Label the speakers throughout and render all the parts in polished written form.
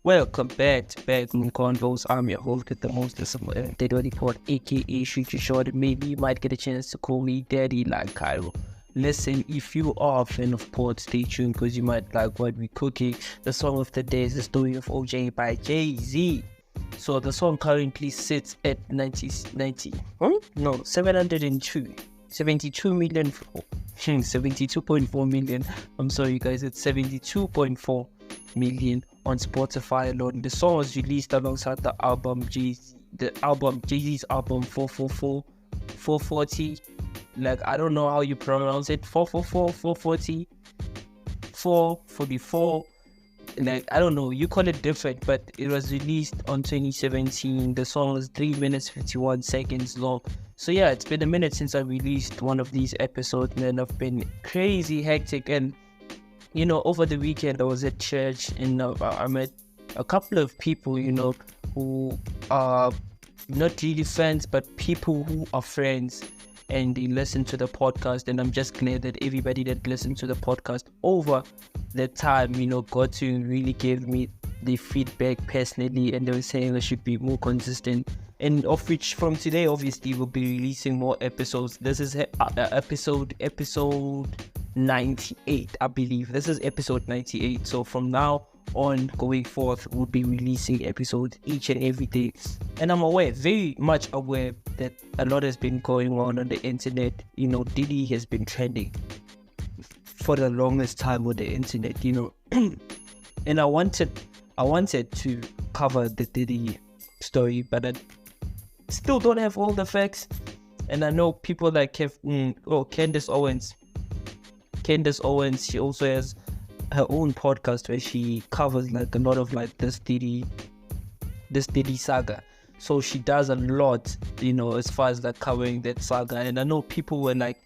Speaker 1: Welcome back to BackRoomConvos. I'm your host with the most Diddy report, aka Shoot Your Short. Maybe you might get a chance to call me Daddy like Cairo. Listen, if you are a fan of port, stay tuned because you might like what we're cooking. The song of the day is The Story of OJ by Jay-Z. So the song currently sits at 72 million, 72.4 million. I'm sorry guys, it's 72.4 million on Spotify alone. The song was released alongside the Jay-Z's album 440. Like, I don't know how you pronounce it. 440, 444. Like, I don't know, you call it different, but it was released on 2017. The song is 3 minutes 51 seconds long. So yeah, it's been a minute since I released one of these episodes, and I've been crazy hectic. And you know, over the weekend I was at church, and I met a couple of people, you know, who are not really friends, but people who are friends, and they listen to the podcast. And I'm just glad that everybody that listened to the podcast over the time, you know, got to really give me the feedback personally, and they were saying I should be more consistent. And of which from today, obviously, we'll be releasing more episodes. This is episode 98, I believe. This is episode 98. So from now on going forth, we'll be releasing episodes each and every day. And I'm very much aware that a lot has been going on the internet. You know, Diddy has been trending for the longest time on the internet, you know. And I wanted to cover the Diddy story, but I still don't have all the facts. And I know people like Candace Owens, she also has her own podcast where she covers like a lot of like this Diddy saga. So she does a lot, you know, as far as like covering that saga. And I know people were like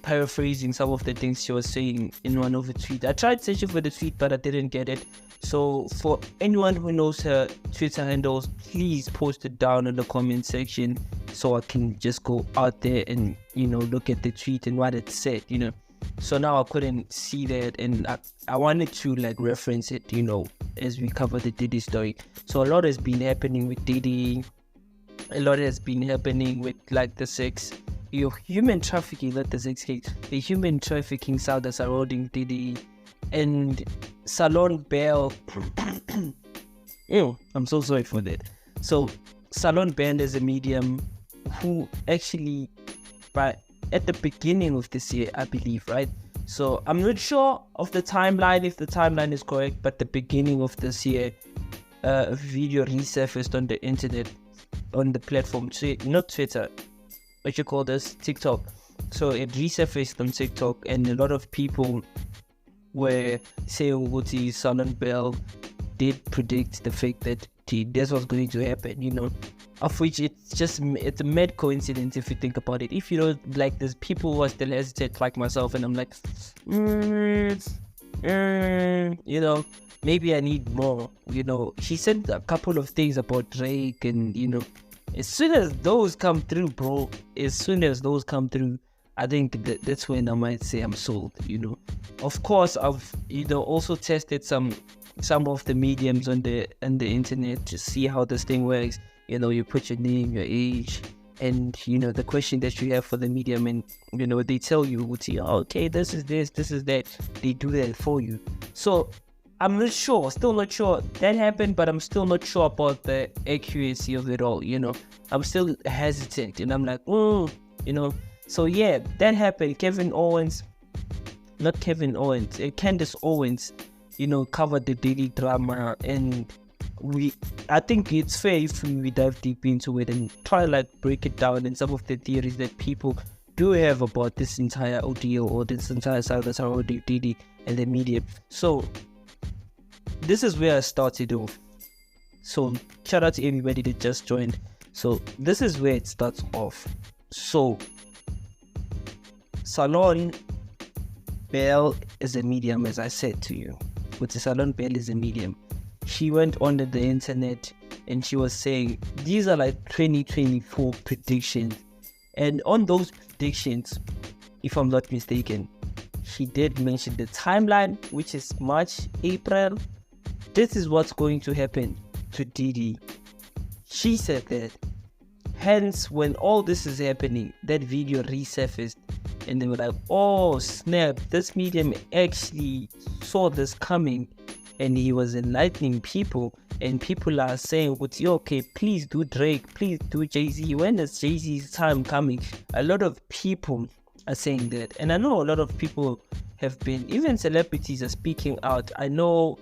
Speaker 1: paraphrasing some of the things she was saying in one of the tweets. I tried searching for the tweet, but I didn't get it. So for anyone who knows her Twitter handles, please post it down in the comment section so I can just go out there and, you know, look at the tweet and what it said, you know. So now I couldn't see that, and I wanted to like reference it, you know, as we cover the Diddy story. So a lot has been happening with Diddy. A lot has been happening with like the sex, human trafficking, not the sex case, the human trafficking saga surrounding Diddy and Sloan Bell. I'm so sorry for that. So Sloan Bell is a medium who actually, at the beginning of this year, I believe, right? So I'm not sure of the timeline, if the timeline is correct, but the beginning of this year, a video resurfaced on the internet, on the platform, not Twitter, what you call this, TikTok. So it resurfaced on TikTok, and a lot of people were saying what Sloan Bell did predict the fact that this was going to happen, you know. Of which it's a mad coincidence if you think about it. If you know, like, there's people who are still hesitant like myself, and I'm like, you know, maybe I need more, you know. She said a couple of things about Drake, and, you know, as soon as those come through, bro, I think that's when I might say I'm sold, you know. Of course, I've, you know, also tested some of the mediums on the internet to see how this thing works. You know, you put your name, your age, and, you know, the question that you have for the medium, and, you know, they tell you, okay, this is this is that. They do that for you. So I'm not sure, still not sure that happened, but I'm still not sure about the accuracy of it all, you know. I'm still hesitant, and I'm like, you know. So yeah, that happened. Candace Owens, you know, covered the Diddy drama, and I think it's fair if we dive deep into it and try like break it down, and some of the theories that people do have about this entire ordeal or this entire saga surrounding Diddy and the media. So this is where I started off. So shout out to everybody that just joined. So this is where it starts off. So Sloan Bell is a medium, as I said to you. Sloan Bell is a medium. She went on the internet and she was saying these are like 2024 predictions, and on those predictions, if I'm not mistaken, she did mention the timeline, which is March, April this is what's going to happen to Diddy. She said that. Hence, when all this is happening, that video resurfaced and they were like, oh snap, this medium actually saw this coming and he was enlightening people, and people are saying, "What's okay? Please do Drake, please do Jay-Z. When is Jay-Z's time coming?" A lot of people are saying that, and I know a lot of people have been, even celebrities are speaking out. I know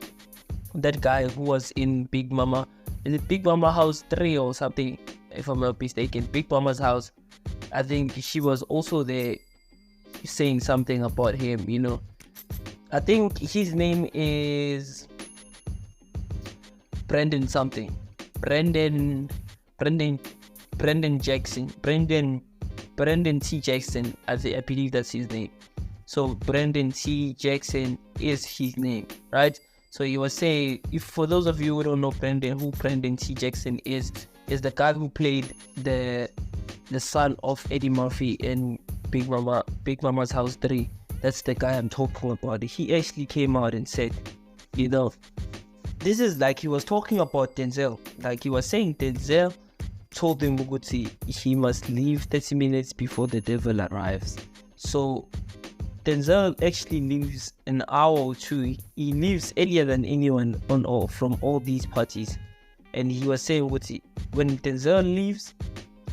Speaker 1: that guy who was in Big Mama, is it Big Mama House 3 or something, if I'm not mistaken, Big Mama's house. I think she was also there saying something about him, you know. I think his name is Brendan something. Brendan Jackson. Brendan T. Jackson. I believe that's his name. So Brendan T. Jackson is his name, right? So he was saying, if for those of you who don't know who Brendan T. Jackson is the guy who played the son of Eddie Murphy in Big Mama's House 3. That's the guy I'm talking about. He actually came out and said, you know, this is like he was talking about Denzel. Like he was saying Denzel told him he must leave 30 minutes before the devil arrives. So Denzel actually leaves an hour or two. He leaves earlier than anyone from all these parties. And he was saying when Denzel leaves,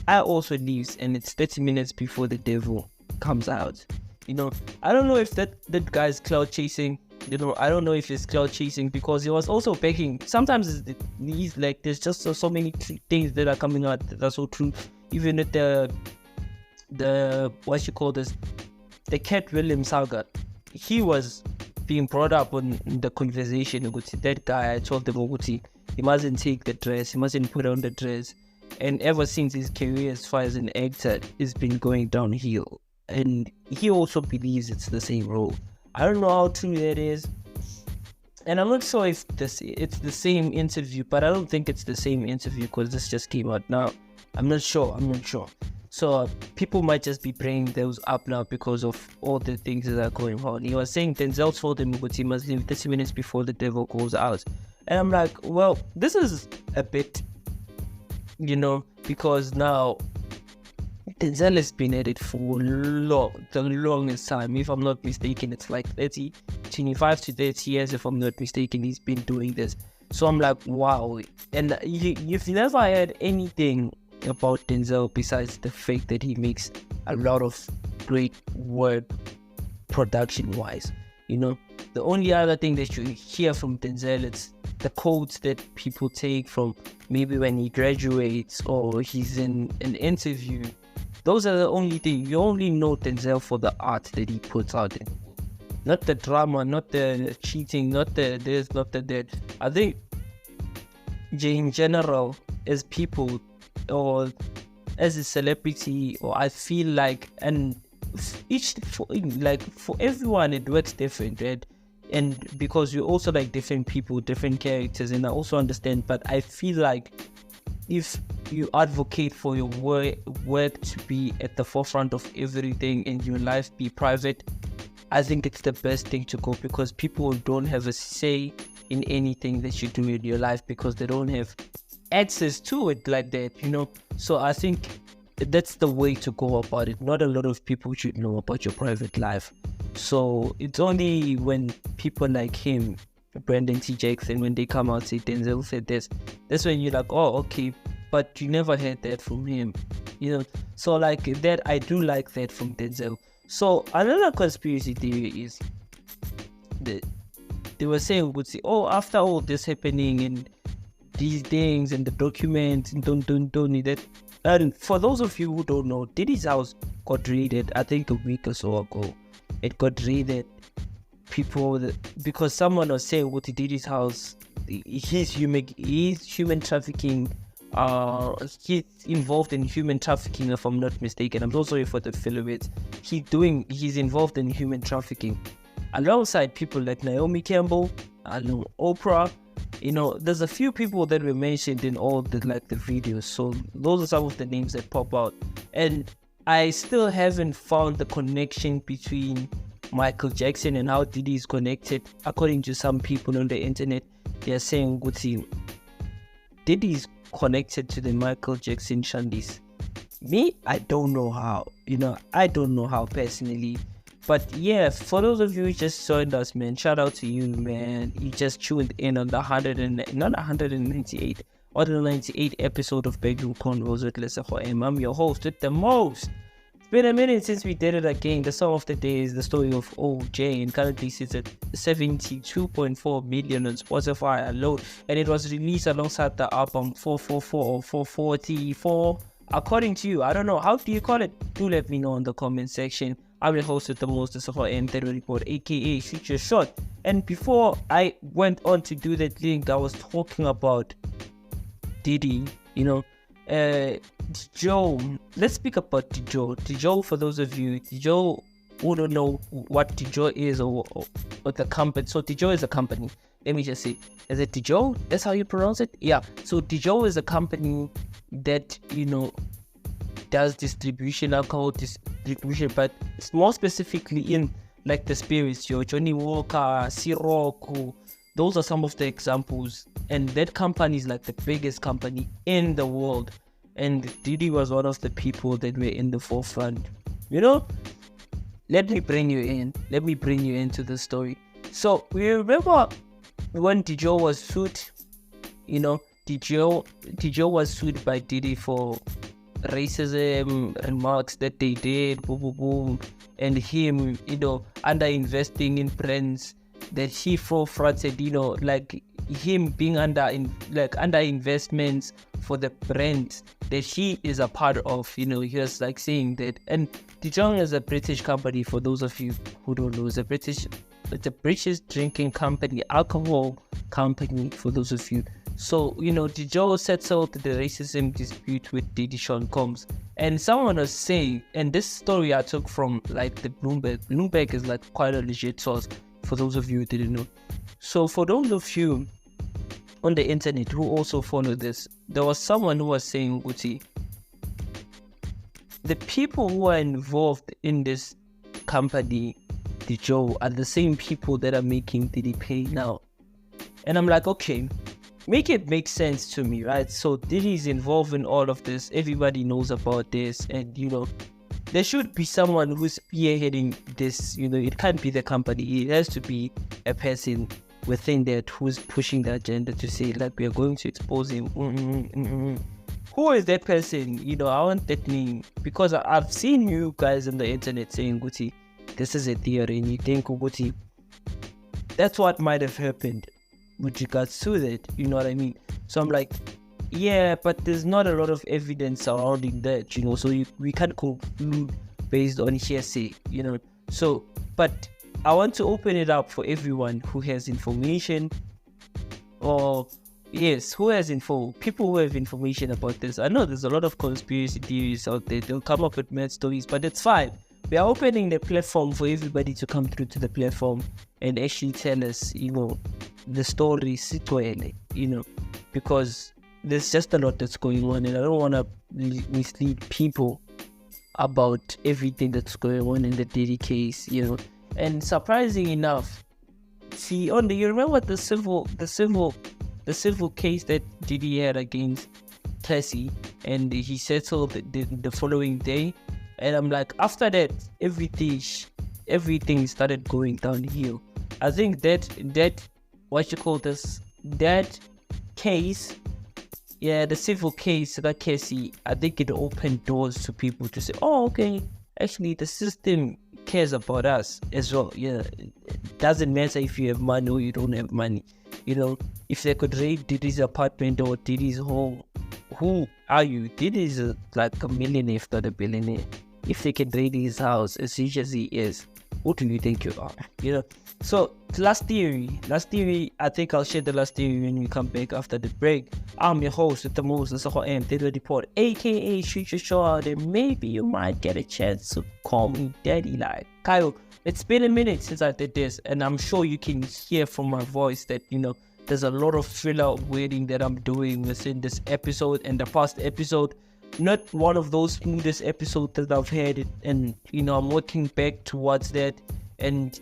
Speaker 1: I also leaves, and it's 30 minutes before the devil comes out. You know, I don't know if that guy's cloud chasing. You know, I don't know if it's cloud chasing, because he was also begging. Sometimes he's like, there's just so many things that are coming out that are so true. Even at the what you call this, the Cat Williams saga, he was being brought up on the conversation. That guy, I told him he mustn't take the dress, he mustn't put on the dress. And ever since his career as far as an actor, it's been going downhill. And he also believes it's the same role. I don't know how true that is, and I'm not sure if it's the same interview, but I don't think it's the same interview because this just came out now. I'm not sure. So people might just be bringing those up now because of all the things that are going on. He was saying Denzel told him he must leave 30 minutes before the devil goes out. And I'm like, well, this is a bit, you know, because now Denzel has been at it for the longest time. If I'm not mistaken, it's like 25 to 30 years, if I'm not mistaken, he's been doing this. So I'm like, wow. And you've never heard anything about Denzel besides the fact that he makes a lot of great work production-wise. You know, the only other thing that you hear from Denzel is the quotes that people take from maybe when he graduates or he's in an interview. Those are the only things. You only know Denzel for the art that he puts out in. Not the drama, not the cheating, not the this, not the that. I think in general, as people or as a celebrity, or I feel like, and for everyone it works different, right? And because you also like different people, different characters, and I also understand, but I feel like if you advocate for your work to be at the forefront of everything and your life be private, I think it's the best thing to go, because people don't have a say in anything that you do in your life because they don't have access to it like that, you know. So I think that's the way to go about it. Not a lot of people should know about your private life. So it's only when people like him, Brendan T. Jackson, when they come out and say Denzel said this, that's when you're like, oh, okay, but you never heard that from him, you know. So like that, I do like that from Denzel. So another conspiracy theory is that they were saying, oh, after all this happening and these things and the documents and don't need that. And for those of you who don't know, Diddy's house got raided, I think a week or so ago. It got raided. Because someone was saying what Diddy's house, he's human trafficking. He's involved in human trafficking, if I'm not mistaken. I'm so sorry for the filler. He's involved in human trafficking alongside people like Naomi Campbell, Oprah. You know, there's a few people that were mentioned in all the videos. So those are some of the names that pop out, and I still haven't found the connection between Michael Jackson and how Diddy is connected. According to some people on the internet, they're saying, good team, Diddy's connected to the Michael Jackson Shandis. Me, I don't know how. I don't know how personally. But yeah, for those of you who just joined us, man, shout out to you, man. You just tuned in on the 198 or the 98 episode of BackRoomConvos with Lesego M. I'm your host with the most. It's been a minute since we did it again. The song of the day is the story of OJ and currently sits at 72.4 million on Spotify alone. And it was released alongside the album 444 or 444. According to you, I don't know. How do you call it? Do let me know in the comment section. I'm your host with the most, Lesego M report, aka Future Shot. And before I went on to do that link, I was talking about Diddy, Diageo. Let's speak about Diageo. Diageo, for those of you, Diageo who don't know what Diageo is or the company. So Diageo is a company. Let me just say, is it Diageo? That's how you pronounce it? Yeah. So Diageo is a company that, does distribution, alcohol distribution, but it's more specifically in like the spirits, your Johnny Walker, Ciroc. Those are some of the examples. And that company is like the biggest company in the world. And Diddy was one of the people that were in the forefront. Let me bring you in. Let me bring you into the story. So we remember when Diageo was sued, Diageo was sued by Diddy for racism remarks that they did, boom, boom, boom, and him, under investing in brands that he forefronted, like him being under investments for the brands that he is a part of, he was like saying that. And Diageo is a British company, for those of you who don't know. It's a British drinking company, alcohol company, for those of you. So, Diageo settled the racism dispute with Diddy Sean Combs. And someone was saying, and this story I took from like the Bloomberg. Bloomberg is like quite a legit source, for those of you who didn't know. So for those of you on the internet who also follow this, there was someone who was saying, Uti, the people who are involved in this company, Diageo, are the same people that are making Diddy pay now. And I'm like, okay, make it make sense to me, right? So Diddy's involved in all of this. Everybody knows about this. And, there should be someone who's spearheading this. It can't be the company. It has to be a person within that who's pushing the agenda to say, like, we are going to expose him. Who is that person? I want that name. Because I've seen you guys on the internet saying, Guti, this is a theory. And you think, Guti, that's what might have happened with regards to that, you know what I mean? So I'm like, yeah, but there's not a lot of evidence surrounding that, so we can't conclude based on hearsay, So, but I want to open it up for everyone who has information, or who has info, people who have information about this. I know there's a lot of conspiracy theories out there. They'll come up with mad stories, but it's fine. We are opening the platform for everybody to come through to the platform and actually tell us, the story situated, because there's just a lot that's going on, and I don't want to mislead people about everything that's going on in the Diddy case, And surprising enough, you remember the civil case that Diddy had against Cassie, and he settled the following day. And I'm like, after that, everything started going downhill. I think that case, the civil case, that Casey, I think it opened doors to people to say, oh, okay, actually the system cares about us as well. It doesn't matter if you have money or you don't have money. If they could raid Diddy's apartment or Diddy's home, who are you? Diddy's like a millionaire, if not a billionaire. If they can raid his house as huge as he is, who do you think you are? So last theory, I think I'll share the last theory when we come back after the break. I'm your host with the most, Lesego M report, aka Future Shot, and maybe you might get a chance to call me Daddy. Like, Kyle, it's been a minute since I did this, and I'm sure you can hear from my voice that there's a lot of filler waiting that I'm doing within this episode and the past episode. Not one of those smoothest episodes that I've had it, and I'm working back towards that, and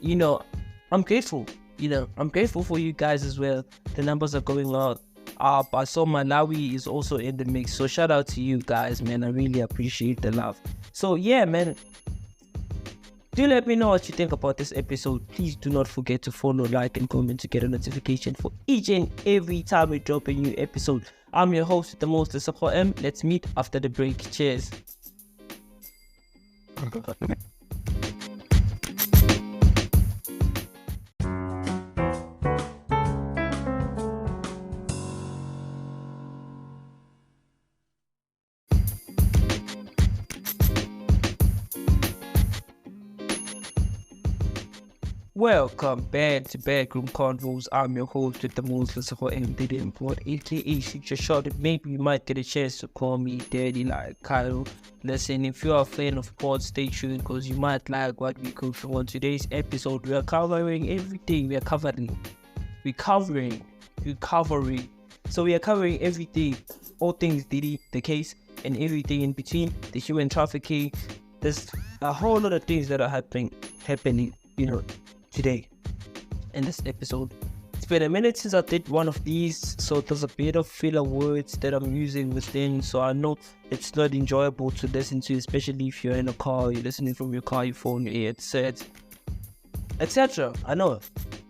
Speaker 1: I'm grateful I'm grateful for you guys as well. The numbers are going up. I saw Malawi is also in the mix, so shout out to you guys, man. I really appreciate the love. So yeah, man, do let me know what you think about this episode. Please do not forget to follow, like, and comment to get a notification for each and every time we drop a new episode. I'm your host with the most, Lesego M. Let's meet after the break. Cheers. Welcome back to BackRoomConvos. I'm your host with the most, Lesego M, Diddy Import, aka Future Short. Maybe you might get a chance to call me Daddy like Kyle. Listen, if you're a fan of pod, stay tuned because you might like what we go through on today's episode. We are covering everything. We are covering. So we are covering everything, all things Diddy, the case, and everything in between, the human trafficking. There's a whole lot of things that are happening, today in this episode. It's been a minute since I did one of these, so there's a bit of filler words that I'm using within, so I know it's not enjoyable to listen to, especially if you're in a car, you're listening from your car, your phone, your headset, etc. I know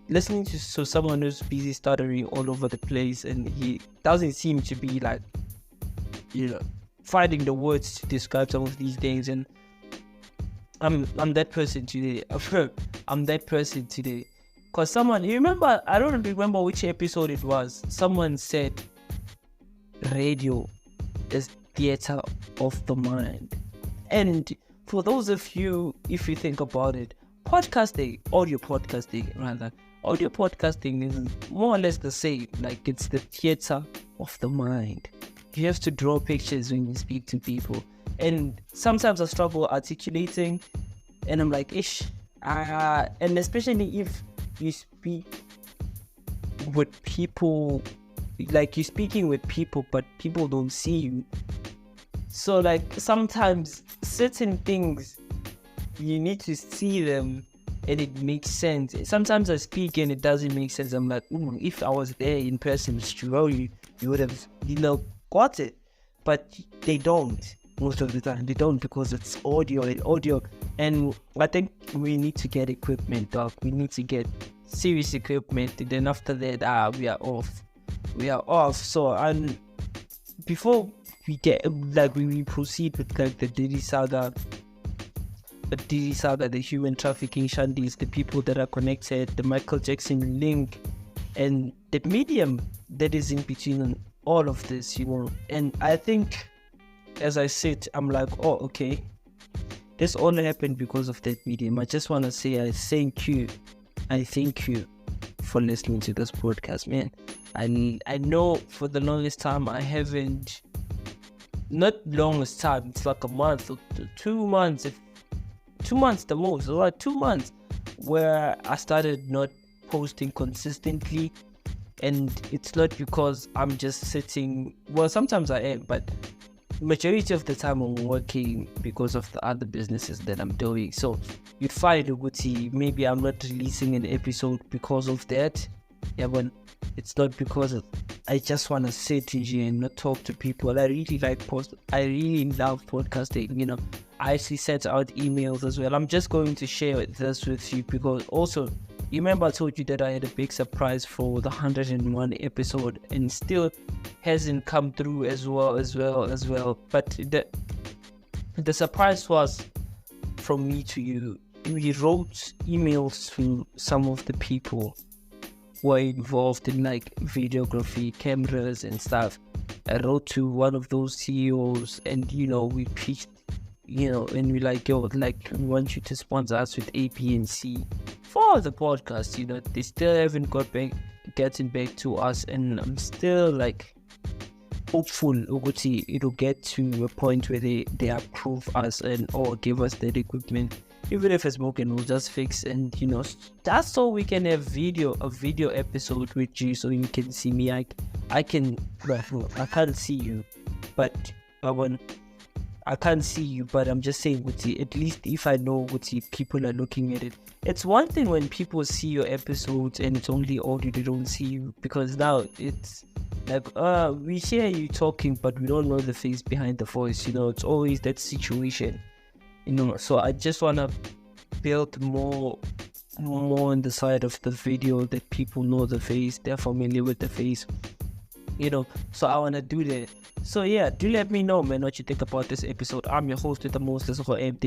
Speaker 1: listening to someone who's busy stuttering all over the place and he doesn't seem to be like finding the words to describe some of these things, and I'm that person today. I'm that person today. Cause someone, you remember, I don't remember which episode it was. Someone said radio is theater of the mind. And for those of you, if you think about it, audio podcasting is more or less the same. Like, it's the theater of the mind. You have to draw pictures when you speak to people. And sometimes I struggle articulating, and I'm like, and especially if you speak with people, like you're speaking with people, but people don't see you. So like sometimes certain things, you need to see them and it makes sense. Sometimes I speak and it doesn't make sense. I'm like, if I was there in person, you would have, got it. But they don't. Most of the time they don't, because it's audio, and I think we need to get equipment, dog. We need to get serious equipment, and then after that we are off. So before we get we proceed with like the Diddy Saga, the human trafficking shandies, the people that are connected, the Michael Jackson link, and the medium that is in between all of this, and I think as I sit, I'm like, oh, okay, this all happened because of that medium. I just want to say I thank you for listening to this podcast, man. I know for the longest time I haven't, not longest time, it's like a month or 2 months, 2 months the most, like 2 months, where I started not posting consistently. And it's not because I'm just sitting, well, sometimes I am, but majority of the time I'm working because of the other businesses that I'm doing. So you'd find maybe I'm not releasing an episode because of that. Yeah, but it's not because I just want to sit here and not talk to people. I really love podcasting. I actually sent out emails as well. I'm just going to share this with you because also, you remember I told you that I had a big surprise for the 101 episode, and still hasn't come through as well. But the surprise was from me to you. We wrote emails to some of the people who are involved in like videography, cameras and stuff. I wrote to one of those CEOs, and we pitched, and we like, yo, like, we want you to sponsor us with A, B, and C for the podcast. They still haven't getting back to us, and I'm still like hopeful it'll get to a point where they approve us or give us that equipment. Even if it's broken, we'll just fix, and that's so we can have a video episode with you, so you can see me. I can't see you, but I can't see you, but I'm just saying, Guti, at least if I know, Guti, people are looking at it. It's one thing when people see your episodes and it's only audio, they don't see you, because now it's like, we hear you talking, but we don't know the face behind the voice, it's always that situation, so I just want to build more on the side of the video that people know the face, they're familiar with the face, so I want to do that. So yeah, do let me know, man, what you think about this episode. I'm your host with the most, Lesego M,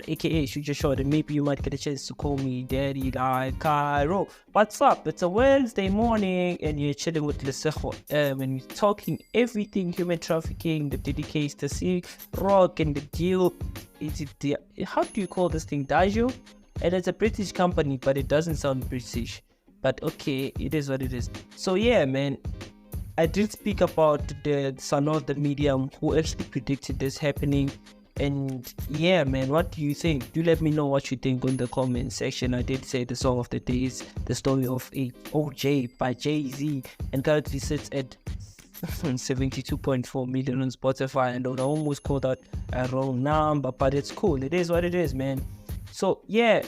Speaker 1: aka Shoot Your Shot, and maybe you might get a chance to call me Daddy like Cairo. What's up? It's a Wednesday morning and you're chilling with Lesego M, and we're talking everything human trafficking, the Diddy case, the sea rock, and the deal. Is it the, how do you call this thing, Diageo? And it's a British company, but it doesn't sound British, but okay, it is what it is. So yeah, man, I did speak about the son of the medium who actually predicted this happening. And yeah, man, what do you think? Do let me know what you think on the comment section. I did say the song of the day is the story of OJ by Jay-Z, and currently sits at 72.4 million on Spotify. And I almost called out a wrong number, but it's cool. It is what it is, man. So yeah,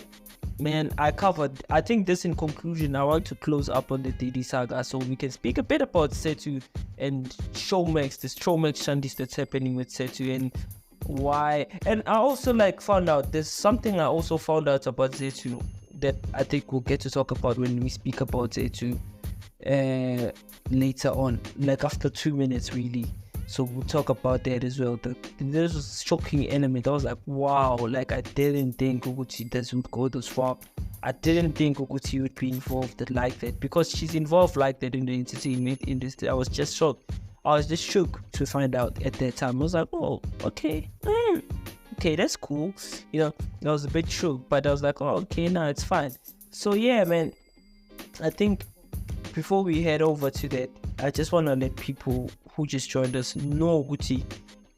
Speaker 1: man, I think this in conclusion. I want to close up on the Diddy saga so we can speak a bit about Zethu and Showmax, this Showmax shandies that's happening with Zethu and why. And I also found out, there's something I also found out about Zethu that I think we'll get to talk about when we speak about Zethu later on, after 2 minutes really. So we'll talk about that as well. There's a shocking element. I was like, wow, I didn't think Uguchi would go this far. I didn't think Uguchi would be involved like that, because she's involved like that in the entertainment industry. I was just shocked. I was just shook to find out at that time. I was like, oh, okay. Okay, that's cool. I was a bit shook, but I was like, oh, okay, now it's fine. So yeah, man, I think before we head over to that, I just want to let people who just joined us know, Gucci,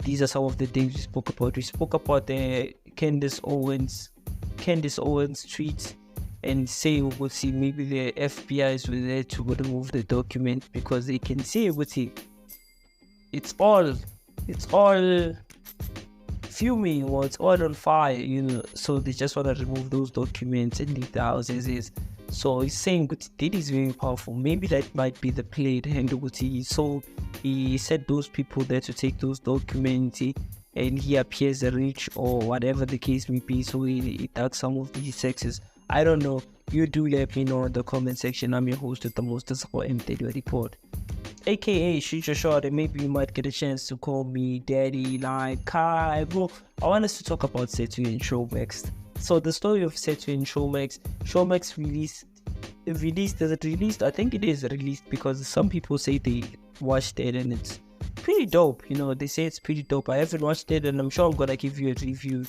Speaker 1: these are some of the things we spoke about. We spoke about the Candace Owens tweet, and say, Gucci, maybe the FBI were there to remove the document because they can see, Gucci, it's all fuming, or it's all on fire, so they just want to remove those documents and leave the house as is. So he's saying Diddy is very powerful. Maybe that might be the play to handle Gucci. So he said those people there to take those documents, and he appears rich or whatever the case may be. So he dug some of these sexes. I don't know. You do let me know in the comment section. I'm your host with the most, Lesego M report, aka Shoot Your Shot, and maybe you might get a chance to call me Daddy like Cairo. I want us to talk about Zethu and Showmax. So the story of Zethu and Showmax released, is it released? I think it is released, because some people say they watched it and it's pretty dope. They say it's pretty dope. I haven't watched it, and I'm sure I'm gonna give you a review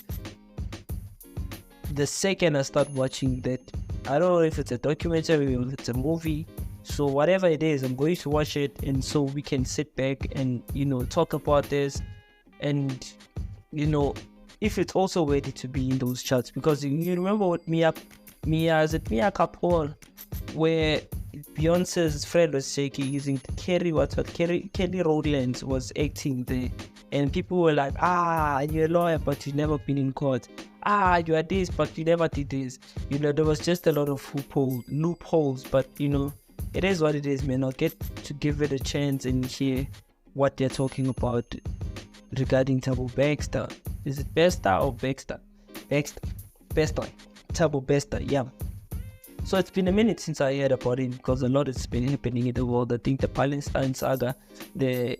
Speaker 1: the second I start watching that. I don't know if it's a documentary or if it's a movie. So whatever it is, I'm going to watch it, and so we can sit back and talk about this, and if it's also ready to be in those charts. Because you remember what Mia Kapor, where Beyonce's friend was shaking using Kelly Rowland was acting there, and people were like, you're a lawyer but you've never been in court, you are this but you never did this. There was just a lot of loopholes, but it is what it is, man. I'll get to give it a chance and hear what they're talking about regarding Thabo Baxter. Is it Besta or Baxter? Besta. Thabo Baxter, yeah. So it's been a minute since I heard about it, because a lot has been happening in the world. I think the Palestine saga, the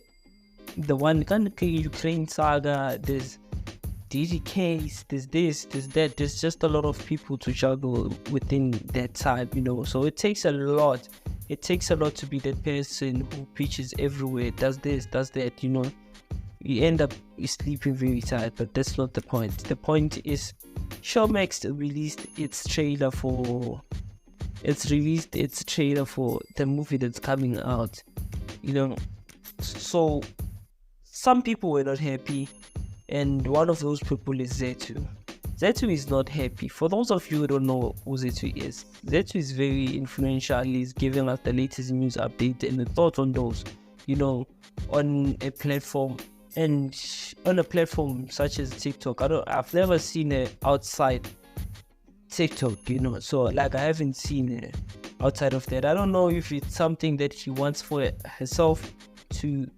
Speaker 1: one country Ukraine saga, there's Diddy case, there's this, there's that. There's just a lot of people to juggle within that time, So it takes a lot. It takes a lot to be that person who preaches everywhere, does this, does that, You end up sleeping very tired, but that's not the point. The point is, Showmax released its trailer for the movie that's coming out. So some people were not happy, and one of those people is Zethu. Zethu is not happy. For those of you who don't know who Zethu is very influential. He's giving us the latest news update and the thoughts on those, on a platform And on a platform such as TikTok, I've never seen it outside TikTok, so like I haven't seen it outside of that. I don't know if it's something that she wants for herself to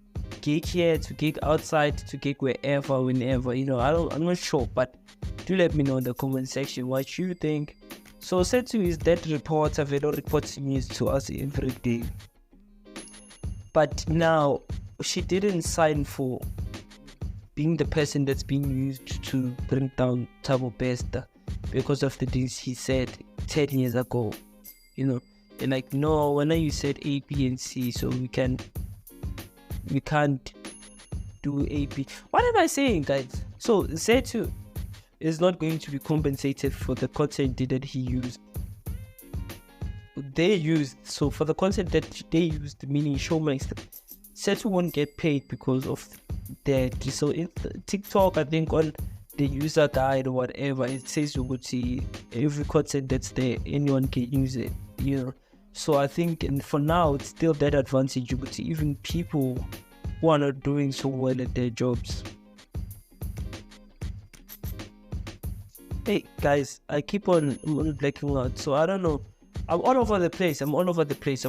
Speaker 1: gig here, to gig outside, to gig wherever, whenever, I'm not sure, but do let me know in the comment section what you think. So Zethu is that reporter, Velo reports news to us every day. But now she didn't sign for being the person that's being used to bring down Thabo Bester because of the things he said 10 years ago, and like, no, when you said A, B, and C, so we can't do A, B. What am I saying, guys? So Zethu is not going to be compensated for the content that he used. So for the content that they used, meaning Showmax, Zethu won't get paid because of that. So in TikTok, I think on the user guide or whatever, it says you would see every content that's there, anyone can use it, So I think, and for now, it's still that advantage you would see even people who are not doing so well at their jobs. Hey guys, I keep on blacking out, so I don't know. I'm all over the place. I'm all over the place. So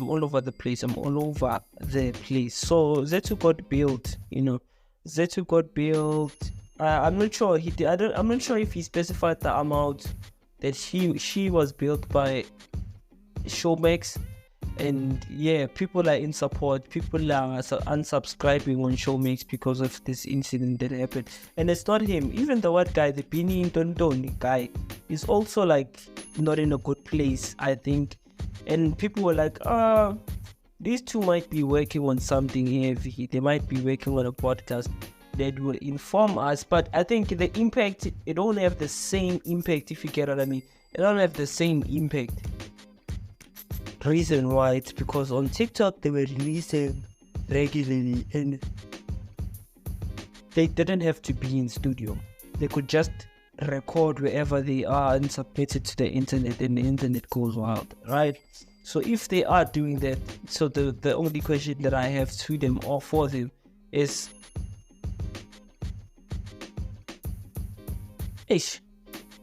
Speaker 1: Zethu got billed, Zethu got billed. I'm not sure he did. I'm not sure if he specified the amount that she was billed by Showmax. And yeah, people are in support. People are unsubscribing on Showmax because of this incident that happened. And it's not him. Even the white guy, the Bini Tontoni guy, is also like not in a good place, I think. And people were like, these two might be working on something heavy. They might be working on a podcast that will inform us. But I think the impact, it don't have the same impact, if you get what I mean. It don't have the same impact. Reason why, it's because on TikTok they were releasing regularly and they didn't have to be in studio. They could just record wherever they are and submit it to the internet, and the internet goes wild, right? So if they are doing that, so the only question that I have to them or for them is, ish,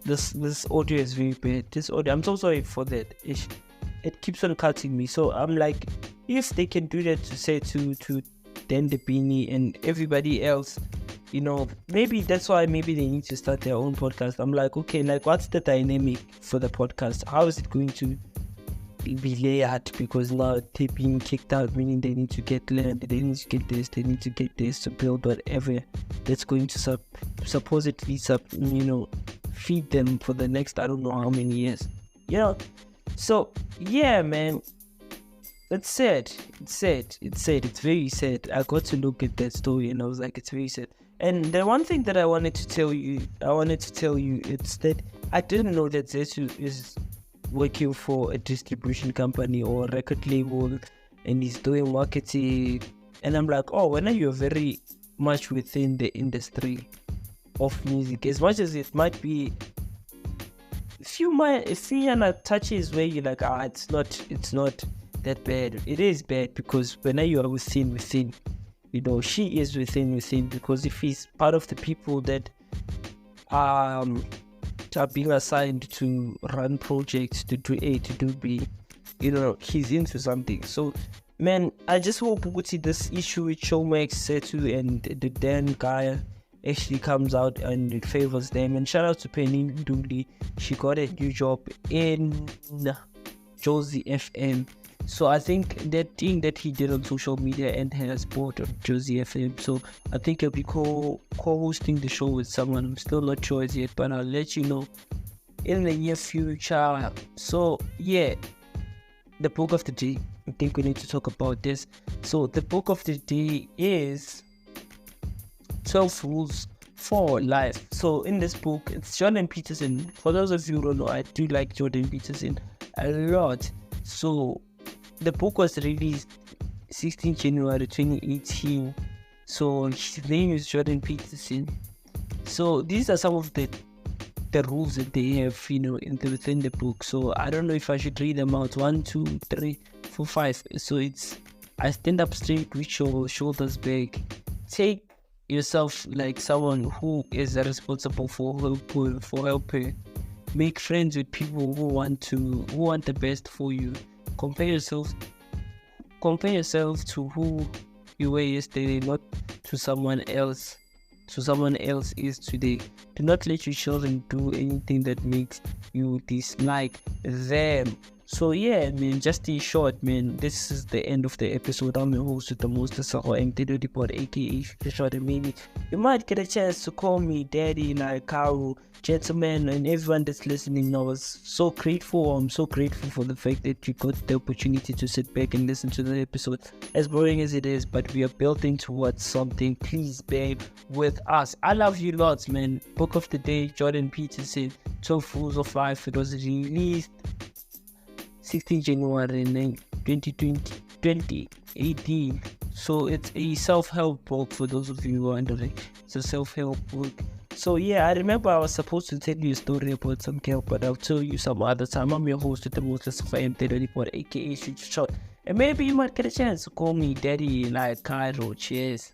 Speaker 1: this audio is very bad. This audio, I'm so sorry for that. Ish, it keeps on cutting me. So I'm like, if they can do that to say to Dan the Beanie and everybody else, maybe that's why maybe they need to start their own podcast. I'm like, okay, like what's the dynamic for the podcast? How is it going to be layered? Because now they're being kicked out, meaning they need to get land, they need to get this, they need to get this to build whatever that's going to supposedly feed them for the next I don't know how many years. So yeah, man, it's sad. It's very sad. I got to look at that story and I was like, it's very sad. And the one thing that I wanted to tell you, it's that I didn't know that Zethu is working for a distribution company or a record label and he's doing marketing. And I'm like, oh, when are you very much within the industry of music? As much as it might be a few touches where you're like, it's not that bad. It is bad because when you are within, she is within, because if he's part of the people that are being assigned to run projects, to do A, to do B, he's into something. So man, I just hope we see this issue with Showmax, Zethu and the Dan guy actually comes out and it favors them. And shout out to Penny Dooley, she got a new job in Josie FM. So I think that thing that he did on social media and has bought on Josie FM, so I think he'll be co-hosting the show with someone. I'm still not sure as yet, but I'll let you know in the near future. So yeah, the book of the day, I think we need to talk about this. So the book of the day is 12 Rules for Life. So in this book, it's Jordan Peterson. For those of you who don't know, I do like Jordan Peterson a lot. So the book was released 16 January 2018. So his name is Jordan Peterson. So these are some of the rules that they have, within the book. So I don't know if I should read them out. 1, 2, 3, 4, 5. So it's: I stand up straight with your shoulders back. Take yourself like someone who is responsible for helping. Make friends with people who want the best for you. Compare yourself to who you were yesterday, not to someone else. Is today. Do not let your children do anything that makes you dislike them. So yeah, man, just in short, man, this is the end of the episode. I'm your host with the most, Saga M, aka Short and Mimi. You might get a chance to call me Daddy, like Carol, gentlemen, and everyone that's listening. I was so grateful. I'm so grateful for the fact that you got the opportunity to sit back and listen to the episode. As boring as it is, but we are building towards something. Please, babe, with us. I love you lots, man. Book of the day, Jordan Peterson, 12 Rules of Life. It was released 16 January 2018. So it's a self-help book for those of you who are wondering. It's a self-help book. So yeah, I remember I was supposed to tell you a story about some help, but I'll tell you some other time. I'm your host with the most, aka Short. And maybe you might get a chance to call me Daddy like Cairo. Cheers.